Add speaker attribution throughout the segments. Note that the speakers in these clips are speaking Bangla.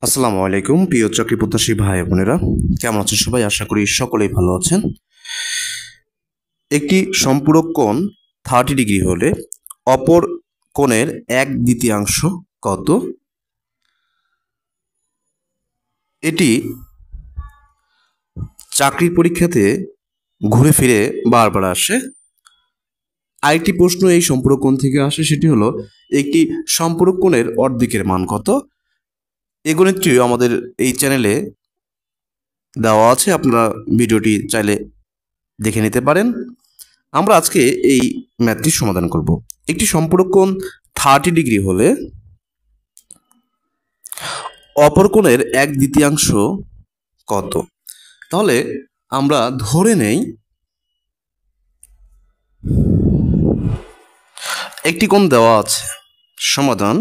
Speaker 1: আসসালামু আলাইকুম প্রিয় চাকরি প্রত্যাশী ভাই বোনেরা, কেমন আছেন সবাই? আশা করি সকলেই ভালো আছেন। একটি সম্পূরক কোণ 30 ডিগ্রি হলে অপর কোণের 1/2 কত? এটি চাকরির পরীক্ষাতে ঘুরে ফিরে বারবার আসে। আরেকটি প্রশ্ন এই সম্পূরক কোণ থেকে আসে, সেটি হলো একটি সম্পূরক কোণের অর্ধেকের মান কত? এই গণিতটিও আমাদের এই চ্যানেলে দেওয়া আছে, আপনারা ভিডিওটি চাইলে দেখে নিতে পারেন। আমরা আজকে এই ম্যাথটির সমাধান করব। একটি সম্পূরক কোণ 30 ডিগ্রি হলে অপর কোণের 1/2 কত? তাহলে আমরা ধরে নেই একটি কোণ দেওয়া আছে। সমাধান,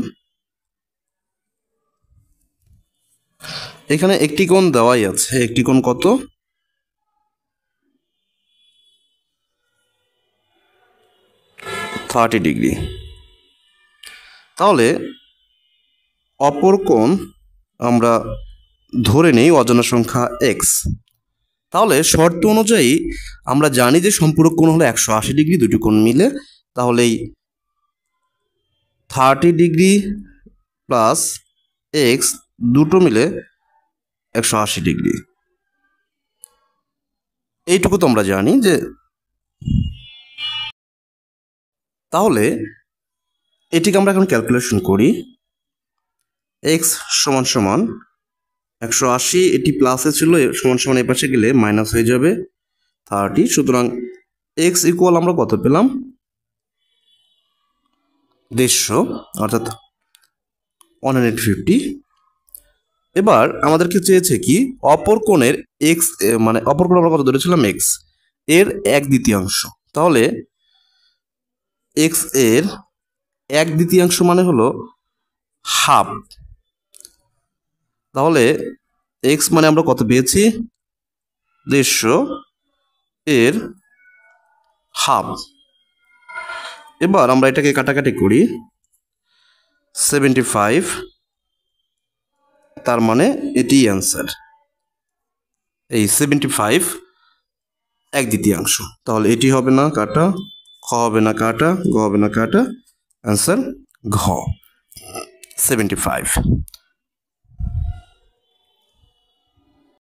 Speaker 1: এখানে একটি কোণ দেওয়াই আছে। একটি কোণ কত? 30 ডিগ্রি। তাহলে অপর কোণ আমরা ধরে নেই অজানা সংখ্যা এক্স। তাহলে শর্ত অনুযায়ী আমরা জানি যে সম্পূরক কোণ হলো 180 ডিগ্রি, দুটি কোণ মিলে। তাহলে এই 30 ডিগ্রি প্লাস এক্স দুটো মিলে 180 ডিগ্রি। এইটুকু তো আমরা জানি যে, তাহলে এটিকে আমরা এখন ক্যালকুলেশন করি। এক্স সমান সমান 180, এটি প্লাসে ছিল, সমান সমান এই পাশে গেলে মাইনাস হয়ে যাবে 30। সুতরাং এক্স ইকুয়াল আমরা কত পেলাম? 150, অর্থাৎ 150। এবার আমাদেরকে চেয়েছে কি অপর কোণের এক্স, মানে অপর কোণ আমরা কত ধরেছিলাম? এক্স এর 1/2। তাহলে এক্স এর 1/2 মানে হলো হাফ। তাহলে এক্স মানে আমরা কত পেয়েছি? 150 এর হাফ। এবার আমরা এটাকে কাটাকাটি করি, 75, তার মানে এটি অ্যান্সার। এই 75 1/2। তাহলে এটি হবে না কাটা, খ হবে না কাটা, গ হবে না কাটা, অ্যান্সার ঘ 75।